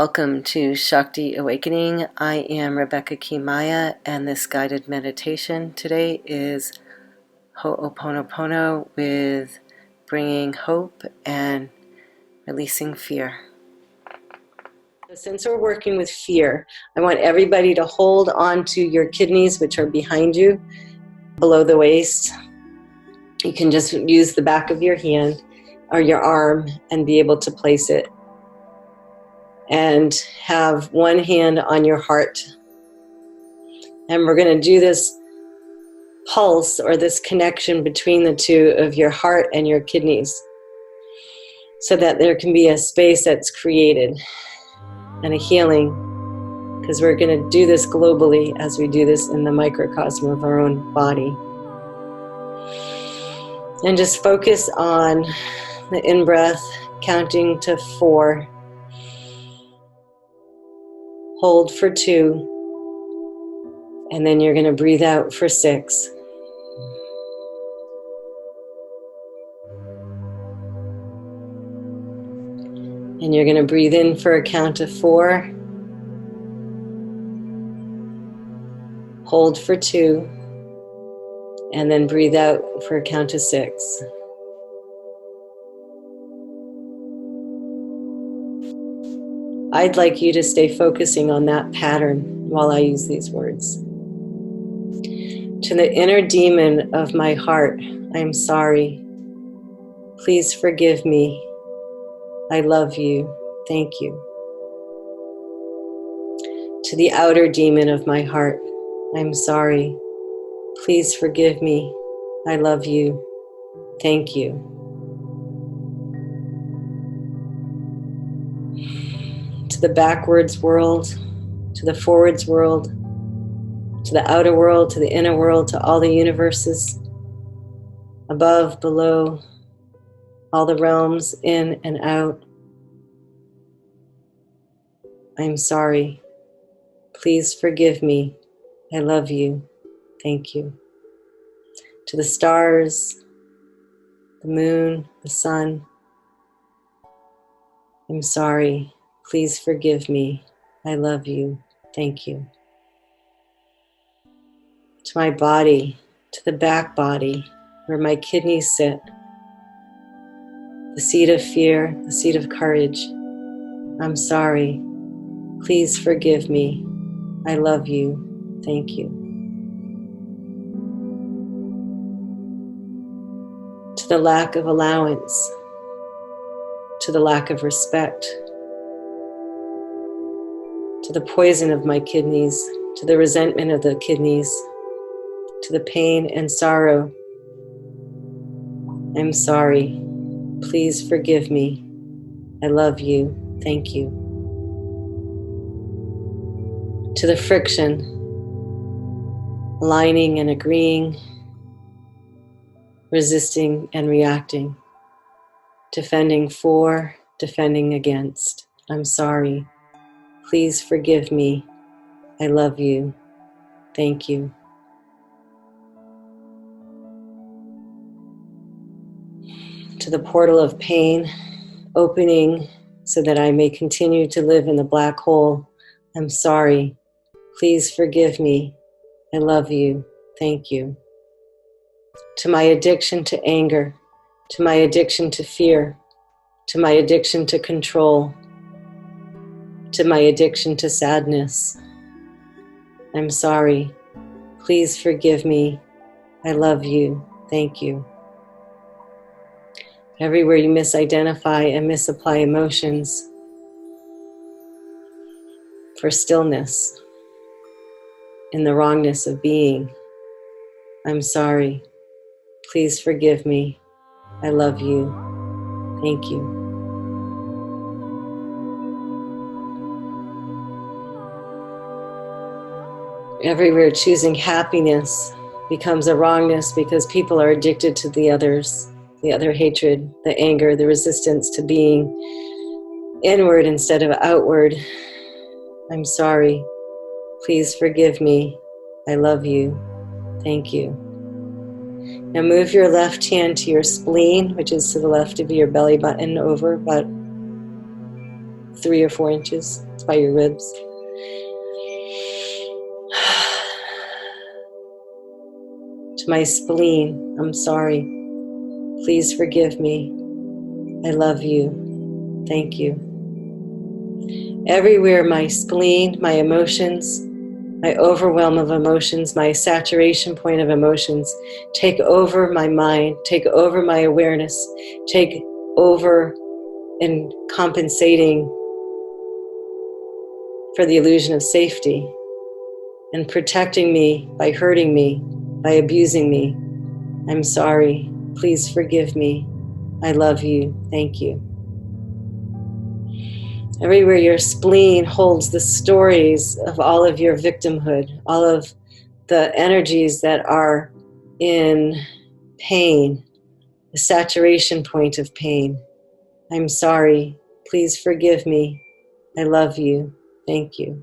Welcome to Shakti Awakening. I am Rebekah Kee Maya, and this guided meditation today is Ho'oponopono with bringing hope and releasing fear. Since we're working with fear, I want everybody to hold on to your kidneys, which are behind you, below the waist. You can just use the back of your hand or your arm and be able to place it. And have one hand on your heart. And we're going to do this pulse or this connection between the two of your heart and your kidneys so that there can be a space that's created and a healing, because we're going to do this globally as we do this in the microcosm of our own body. And just focus on the in-breath, counting to 4. Hold for 2, and then you're going to breathe out for 6. And you're going to breathe in for a count of 4. Hold for 2, and then breathe out for a count of 6. I'd like you to stay focusing on that pattern while I use these words. To the inner demon of my heart, I'm sorry. Please forgive me. I love you. Thank you. To the outer demon of my heart, I'm sorry. Please forgive me. I love you. Thank you. To the backwards world, to the forwards world, to the outer world, to the inner world, to all the universes, above, below, all the realms, in and out. I'm sorry. Please forgive me. I love you. Thank you. To the stars, the moon, the sun, I'm sorry. Please forgive me. I love you. Thank you. To my body, to the back body, where my kidneys sit, the seat of fear, the seat of courage. I'm sorry. Please forgive me. I love you. Thank you. To the lack of allowance, to the lack of respect, to the poison of my kidneys, to the resentment of the kidneys, to the pain and sorrow. I'm sorry. Please forgive me. I love you. Thank you. To the friction, aligning and agreeing, resisting and reacting, defending for, defending against. I'm sorry. Please forgive me. I love you. Thank you. To the portal of pain, opening so that I may continue to live in the black hole. I'm sorry. Please forgive me. I love you. Thank you. To my addiction to anger, to my addiction to fear, to my addiction to control, to my addiction to sadness. I'm sorry. Please forgive me. I love you. Thank you. Everywhere you misidentify and misapply emotions, for stillness in the wrongness of being. I'm sorry. Please forgive me. I love you. Thank you. Everywhere choosing happiness becomes a wrongness because people are addicted to the others, the other hatred, the anger, the resistance to being inward instead of outward. I'm sorry. Please forgive me. I love you. Thank you. Now move your left hand to your spleen, which is to the left of your belly button, over about 3 or 4 inches. It's by your ribs. To my spleen, I'm sorry. Please forgive me. I love you. Thank you. Everywhere my spleen, my emotions, my overwhelm of emotions, my saturation point of emotions take over my mind, take over my awareness, take over in compensating for the illusion of safety and protecting me by hurting me, by abusing me. I'm sorry. Please forgive me. I love you. Thank you. Everywhere your spleen holds the stories of all of your victimhood, all of the energies that are in pain, the saturation point of pain. I'm sorry. Please forgive me. I love you. Thank you.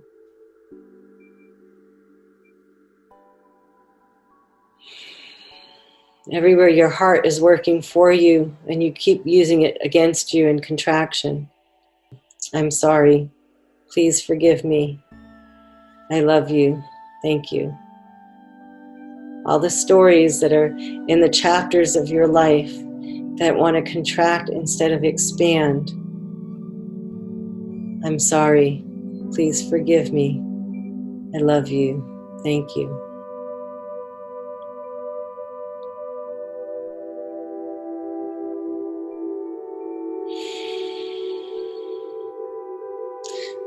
Everywhere your heart is working for you and you keep using it against you in contraction. I'm sorry. Please forgive me. I love you. Thank you. All the stories that are in the chapters of your life that want to contract instead of expand. I'm sorry. Please forgive me. I love you. Thank you.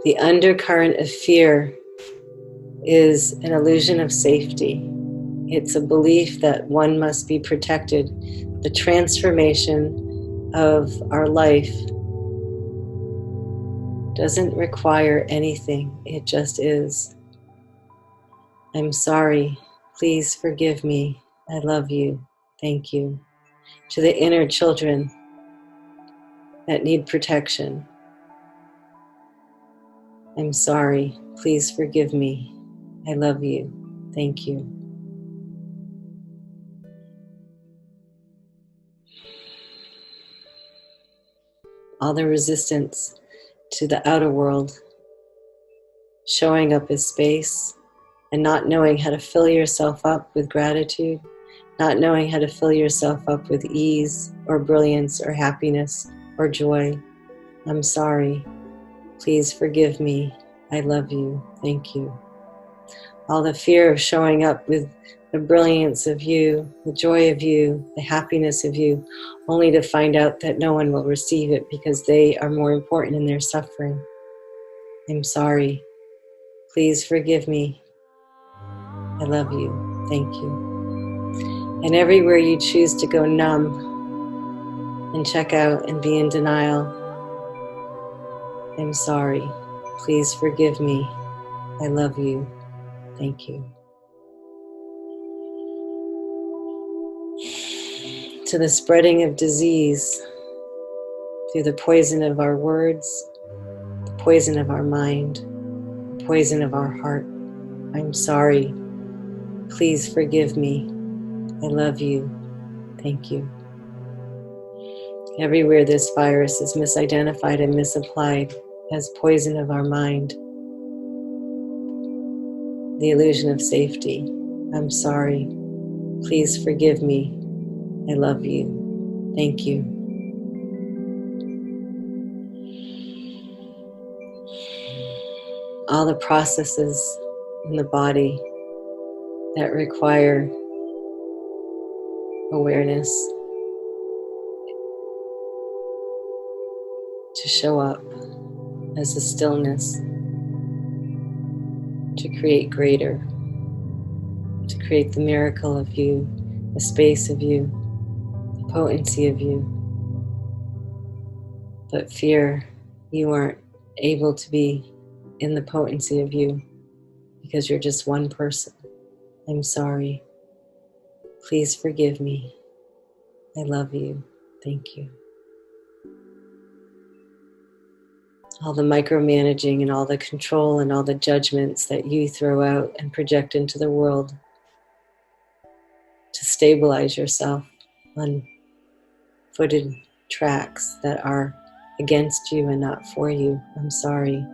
The undercurrent of fear is an illusion of safety. It's a belief that one must be protected. The transformation of our life doesn't require anything. It just is. I'm sorry. Please forgive me. I love you. Thank you. To the inner children that need protection, I'm sorry. Please forgive me. I love you. Thank you. All the resistance to the outer world, showing up as space and not knowing how to fill yourself up with gratitude, not knowing how to fill yourself up with ease or brilliance or happiness or joy. I'm sorry. Please forgive me. I love you. Thank you. All the fear of showing up with the brilliance of you, the joy of you, the happiness of you, only to find out that no one will receive it because they are more important in their suffering. I'm sorry. Please forgive me. I love you. Thank you. And everywhere you choose to go numb and check out and be in denial, I'm sorry. Please forgive me. I love you. Thank you. To the spreading of disease through the poison of our words, the poison of our mind, the poison of our heart. I'm sorry. Please forgive me. I love you. Thank you. Everywhere this virus is misidentified and misapplied as poison of our mind, the illusion of safety. I'm sorry. Please forgive me. I love you. Thank you. All the processes in the body that require awareness to show up as a stillness, to create greater, to create the miracle of you, the space of you, the potency of you. But fear, you aren't able to be in the potency of you because you're just one person. I'm sorry. Please forgive me. I love you. Thank you. All the micromanaging and all the control and all the judgments that you throw out and project into the world to stabilize yourself on footed tracks that are against you and not for you. I'm sorry.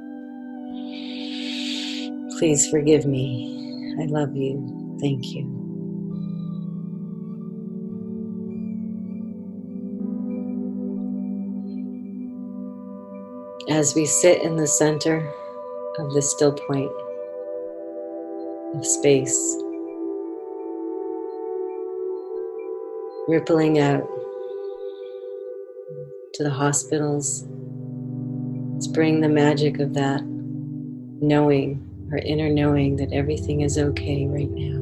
Please forgive me. I love you. Thank you. As we sit in the center of the still point of space, rippling out to the hospitals, let's bring the magic of that knowing, our inner knowing, that everything is okay right now.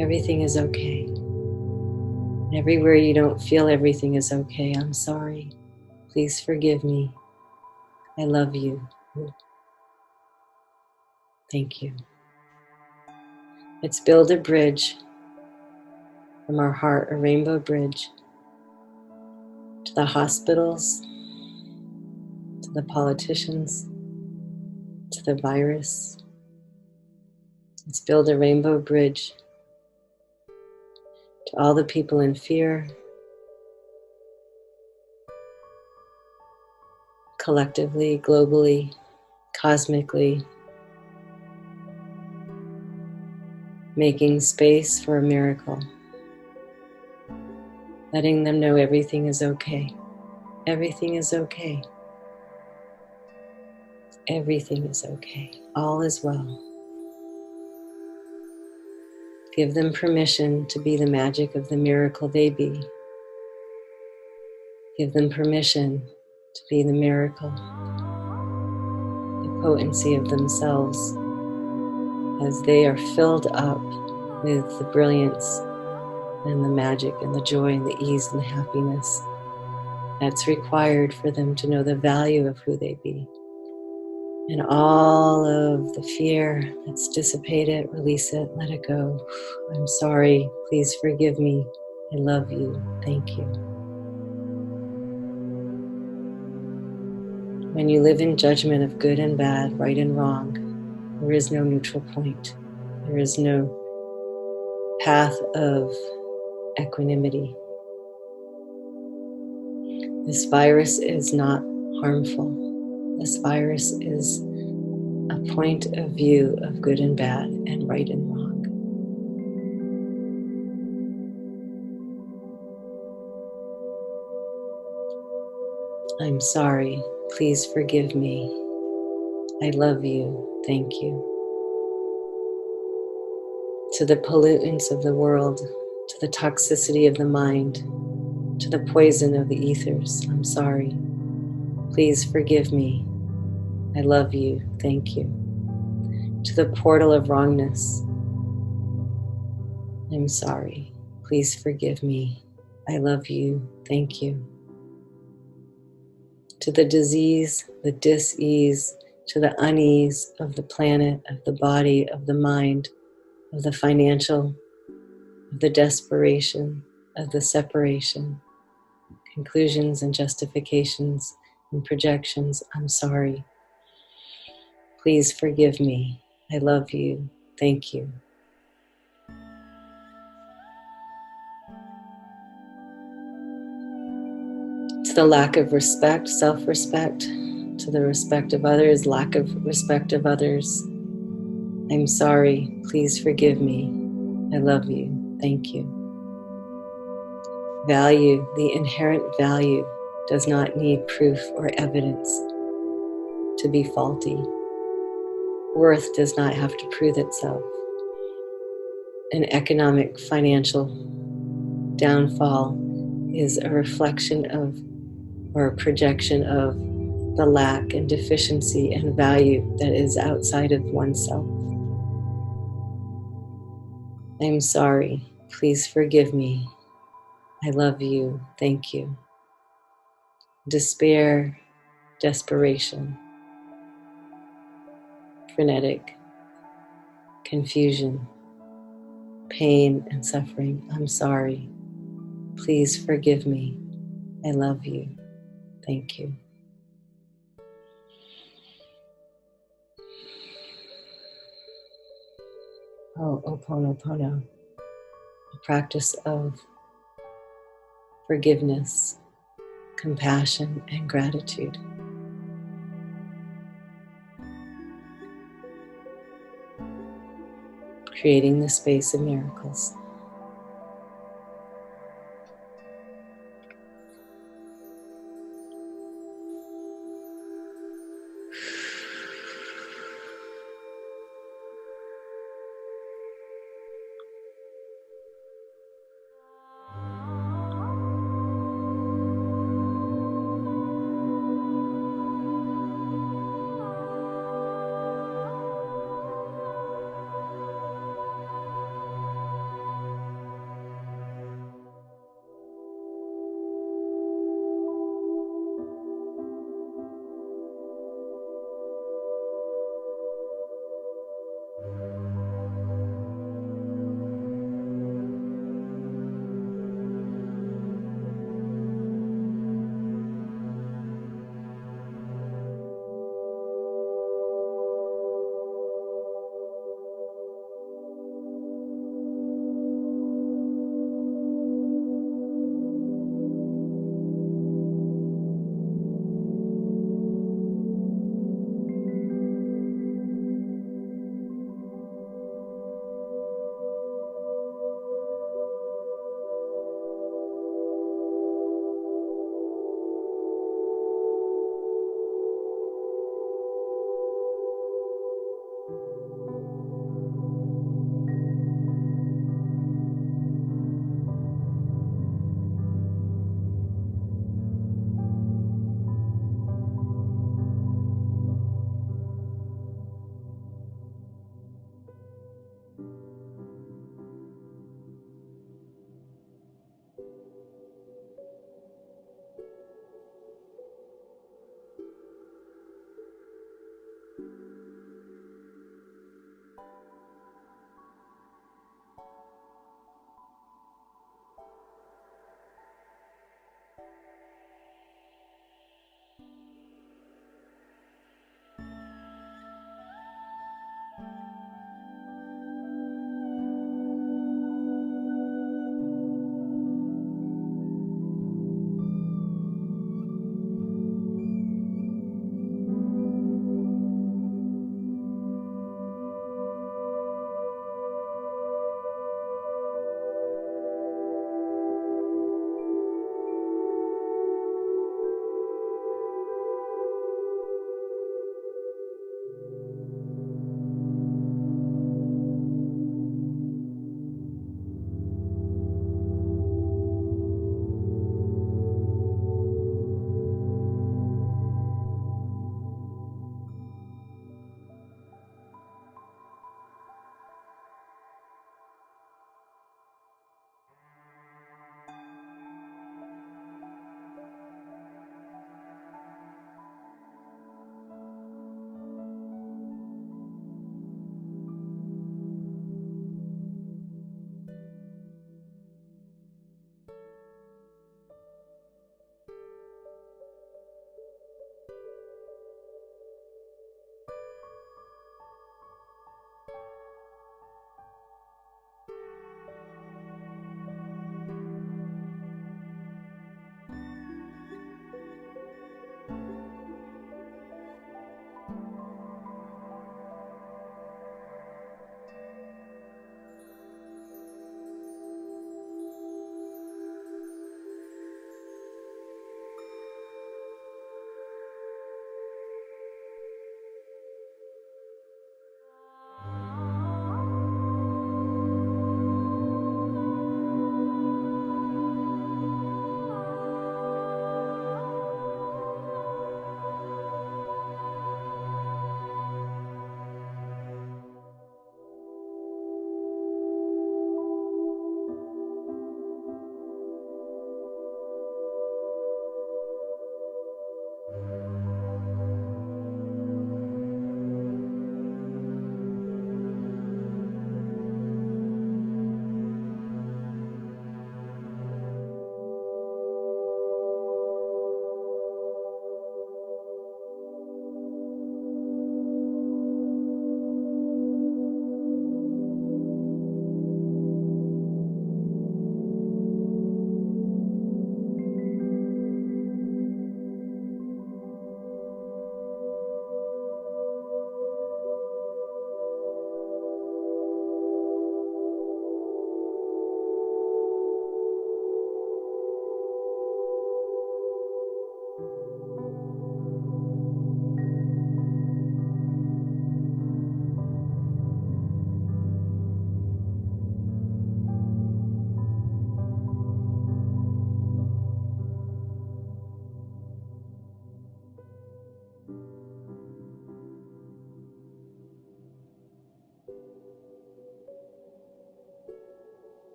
Everything is okay. And everywhere you don't feel everything is okay, I'm sorry. Please forgive me. I love you. Thank you. Let's build a bridge from our heart, a rainbow bridge, to the hospitals, to the politicians, to the virus. Let's build a rainbow bridge to all the people in fear, collectively, globally, cosmically, making space for a miracle, letting them know everything is okay. Everything is okay. Everything is okay. All is well. Give them permission to be the magic of the miracle they be. Give them permission to be the miracle, the potency of themselves, as they are filled up with the brilliance and the magic and the joy and the ease and the happiness that's required for them to know the value of who they be. And all of the fear that's dissipated, release it, let it go. I'm sorry, please forgive me. I love you, thank you. When you live in judgment of good and bad, right and wrong, there is no neutral point. There is no path of equanimity. This virus is not harmful. This virus is a point of view of good and bad and right and wrong. I'm sorry. Please forgive me. I love you. Thank you. To the pollutants of the world, to the toxicity of the mind, to the poison of the ethers, I'm sorry. Please forgive me. I love you. Thank you. To the portal of wrongness, I'm sorry. Please forgive me. I love you. Thank you. To the disease, the dis-ease, to the unease of the planet, of the body, of the mind, of the financial, of the desperation, of the separation, conclusions and justifications and projections, I'm sorry. Please forgive me. I love you. Thank you. To the lack of respect, self-respect, to the respect of others, lack of respect of others, I'm sorry. Please forgive me. I love you. Thank you. Value, the inherent value, does not need proof or evidence to be faulty. Worth does not have to prove itself. An economic, financial downfall is a reflection of, or a projection of, the lack and deficiency and value that is outside of oneself. I'm sorry. Please forgive me. I love you. Thank you. Despair, desperation, frenetic, confusion, pain and suffering. I'm sorry. Please forgive me. I love you. Thank you. Ho'oponopono, a practice of forgiveness, compassion, and gratitude. Creating the space of miracles.